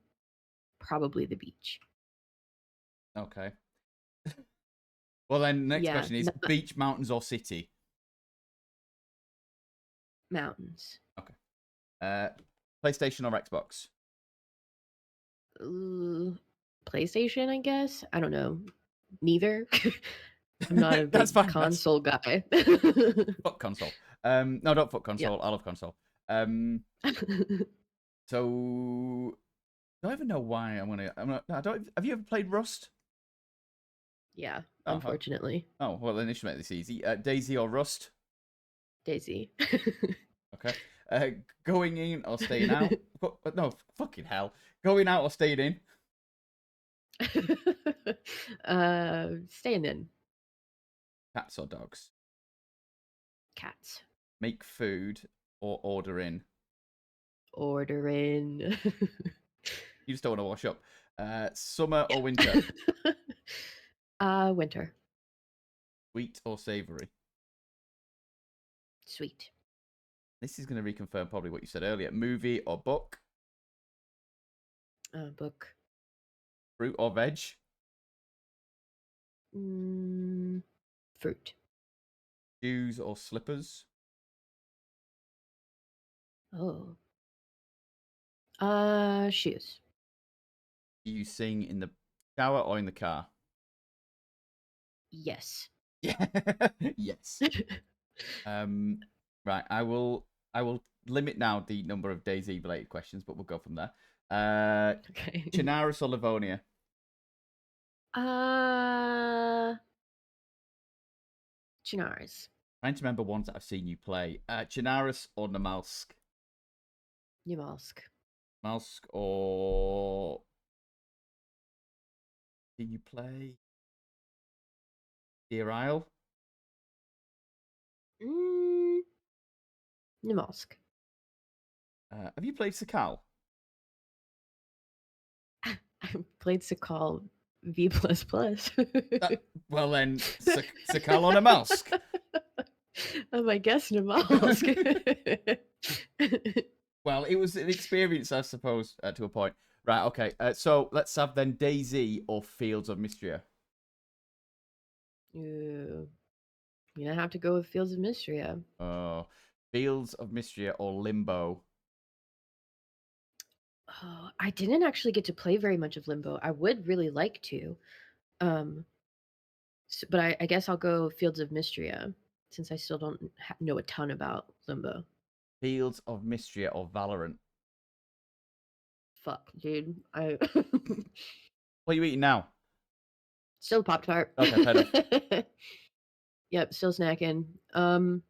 probably the beach. okay. Well, then next Yeah, question is beach, mountains, or city. mountains. Okay. Uh, PlayStation or Xbox. Ooh, PlayStation, I guess. I don't know. Neither. I'm not a That's big fine. That's console guy. fuck console. No, don't fuck Yep. console. I love console. So I don't even know why I'm gonna. No, I don't. Have you ever played Rust? Yeah, Oh, unfortunately. oh, well, then this should make this easy. Daisy or Rust? Daisy. Okay. Uh, going in or staying out? No, fucking hell. Going out or staying in? Staying in. Cats or dogs? Cats. Make food or order in? Order in. You just don't want to wash up. Summer or winter? Winter. Sweet or savory? Sweet. This is going to reconfirm probably what you said earlier. Movie or book? Book. Fruit or veg? Mm, fruit. Shoes or slippers? Oh. Shoes. Do you sing in the shower or in the car? Yes. Yeah. Yes. Um, right. I will limit now the number of Daisy related questions, but we'll go from there. Okay. Chinaris or Livonia? Uh, Chinars. Trying to remember ones that I've seen you play. Chinaris or Namalsk? Yamalsk. Namalsk or did you play Deer Isle? Mm, Yamalsk. Have you played Sakal? I played Sakal V++. Well then, Sakal or Namalsk? I guess Yamalsk. Well, it was an experience, I suppose, to a point. Right, okay. So let's have then Daisy or Fields of Mystria. Ooh, you're gonna have to go with Fields of Mystria. Fields of Mystria or Limbo. Oh, I didn't actually get to play very much of Limbo. I would really like to. Um, but I guess I'll go Fields of Mystria since I still don't know a ton about Limbo. Fields of Mystria or Valorant. Fuck, dude. I What are you eating now? Still Pop Tart. Okay, fair enough. Yep, still snacking. God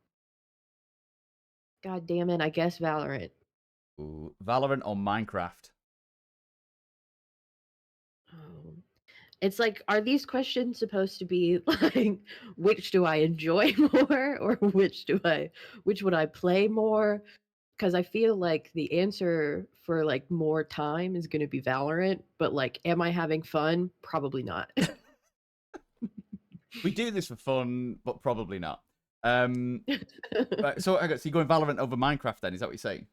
damn it, I guess Valorant. Ooh, Valorant or Minecraft? Oh. It's like, are these questions supposed to be like, which do I enjoy more, or which would I play more? Because I feel like the answer for like more time is going to be Valorant, but like, am I having fun? Probably not. We do this for fun, but probably not. Right, so you're going Valorant over Minecraft then? Is that what you're saying?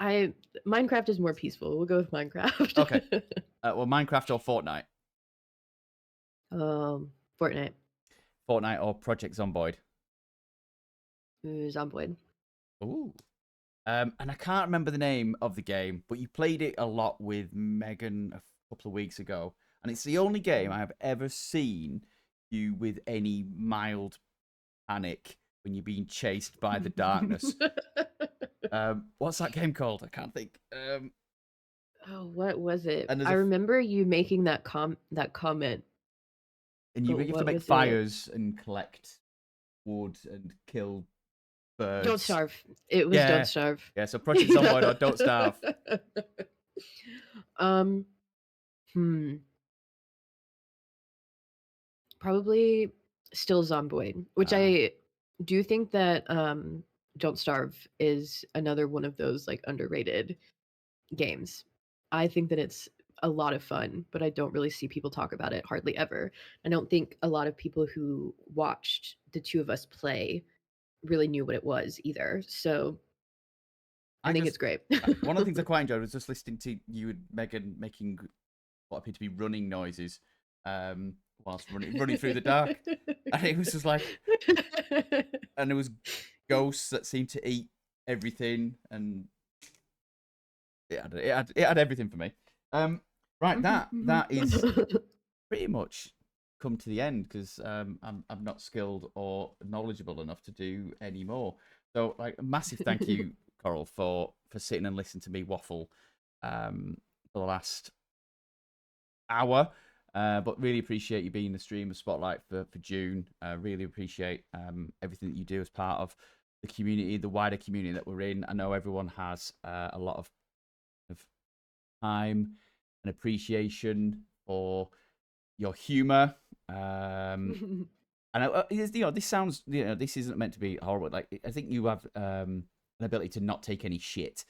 I Minecraft is more peaceful. We'll go with Okay. Minecraft. Well, Minecraft or Fortnite? Fortnite. Fortnite or Project Zomboid? Zomboid. Ooh. And I can't remember the name of the game, but you played it a lot with Megan a couple of weeks ago, and it's the only game I have ever seen you with any mild panic when you're being chased by the darkness. What's that game called? I can't think. Oh, what was it? And there's I a remember you making that comment, and but you have to what make was it? fires and collect wood and kill Don't birds. Starve. It was Don't Yeah, Starve. yeah. So Project Zomboid or Don't Starve. um, hmm. Probably still Zomboid, which Ah, I do think that Don't Starve is another one of those like underrated games. I think that it's a lot of fun, but I don't really see people talk about it hardly ever. I don't think a lot of people who watched the two of us play really knew what it was either. So I I think just it's great. one of the things I quite enjoyed was just listening to you and Megan making what appeared to be running noises whilst running through the dark, and it was just like, and there was ghosts that seemed to eat everything, and it had everything for me. Right, Mhm, that is mhm. pretty much come to the end because I'm not skilled or knowledgeable enough to do any more. So, like, a massive thank you, Coral, for sitting and listening to me waffle for the last hour. But really appreciate you being the streamer spotlight for June. Really appreciate everything that you do as part of the community, the wider community that we're in. I know everyone has a lot of time and appreciation for your humor. And this sounds, this isn't meant to be horrible. Like, I think you have an ability to not take any shit,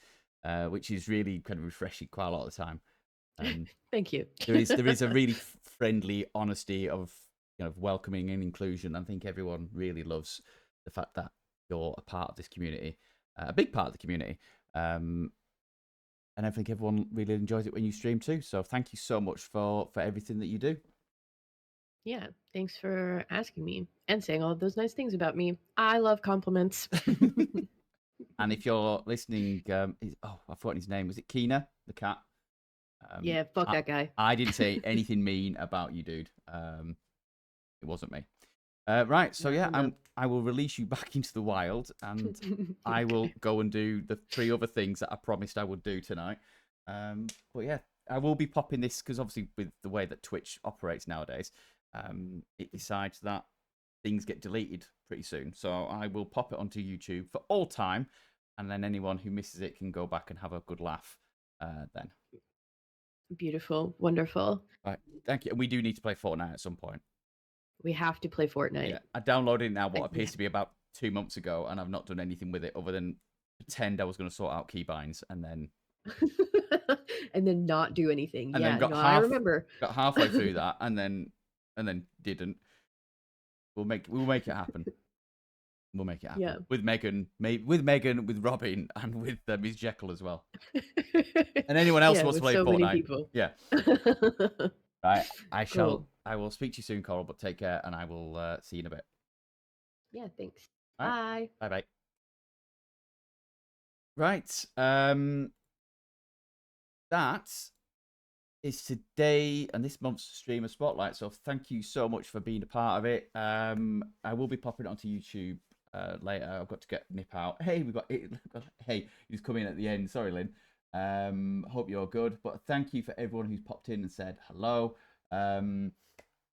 which is really kind of refreshing quite a lot of the time. And Thank you. there is a really friendly honesty of welcoming and inclusion. I think everyone really loves the fact that you're a part of this community, a big part of the community. And I think everyone really enjoys it when you stream too. So thank you so much for everything that you do. Yeah, thanks for asking me and saying all of those nice things about me. I love compliments. And if you're listening, I've forgotten his name. Was it Keena, the cat? Yeah, fuck I, that guy. I didn't say anything mean about you, dude. It wasn't me. Right, so yeah, No. I will release you back into the wild, and I will go and do the 3 other things that I promised I would do tonight. But yeah, I will be popping this because obviously with the way that Twitch operates nowadays, it decides that things get deleted pretty soon. So I will pop it onto YouTube for all time, and then anyone who misses it can go back and have a good laugh. Then, Beautiful, wonderful. right, thank you. And we do need to play Fortnite at some point. We have to play Yeah, Fortnite. I downloaded it now what Like, appears to be about 2 months ago, and I've not done anything with it other than pretend I was going to sort out keybinds, and then not do anything. and then Yeah, no, I remember. got halfway through that, and then didn't. We'll make it happen. We'll make it happen Yeah. with Megan, with Robin, and with Ms. Jekyll as well, and anyone else who Yeah, wants to with play so many Fortnite. people. Yeah, right. Cool. I will speak to you soon, Coral. But take care, and I will see you in a bit. Yeah, thanks. All right, Bye. bye bye. Right. That is today and this month's streamer spotlight. So thank you so much for being a part of it. I will be popping it onto YouTube later. I've got to nip out. Hey, hey, he's coming at the end. Sorry, Lynn. Hope you're good. But thank you for everyone who's popped in and said hello. And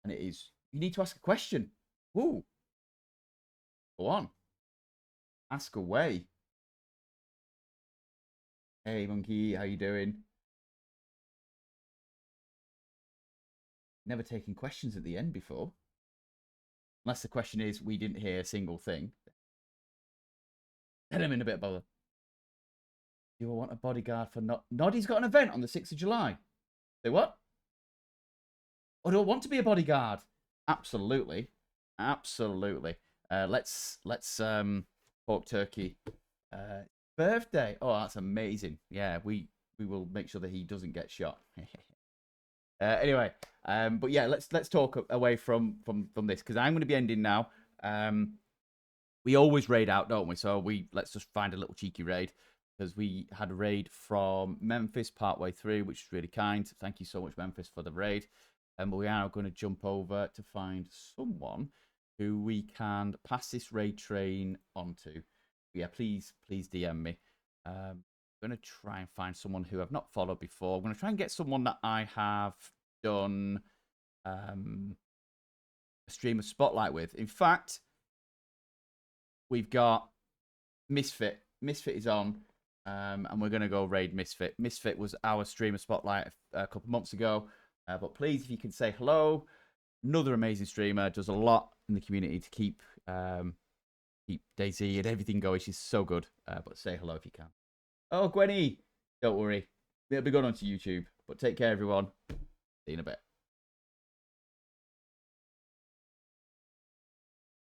it is, you need to ask a question. Woo. Go on. Ask away. Hey, Monkey, how you doing? Never taken questions at the end before. Unless the question is, we didn't hear a single thing. Then I'm in a bit of bother. Do you want a bodyguard for Noddy's got an event on the 6th of July. Say what? Oh, do I want to be a bodyguard? Absolutely. Absolutely. Let's pork turkey. Birthday. Oh, that's amazing. Yeah, we will make sure that he doesn't get shot. Anyway, but yeah, let's talk away from this, because I'm going to be ending now. We always raid out, don't we? So let's just find a little cheeky raid, because we had a raid from Memphis partway through, which is really kind. Thank you so much, Memphis, for the raid. But we are going to jump over to find someone who we can pass this raid train onto. Yeah, please DM me. I'm going to try and find someone who I've not followed before. I'm going to try and get someone that I have done a streamer spotlight with. In fact, we've got Misfit. Misfit is on, and we're going to go raid Misfit. Misfit was our streamer spotlight a couple months ago. But please, if you can say hello. Another amazing streamer, does a lot in the community to keep Daisy and everything going. She's so good. But say hello if you can. Oh, Gwenny, don't worry. It'll be going onto YouTube. But take care, everyone. See you in a bit.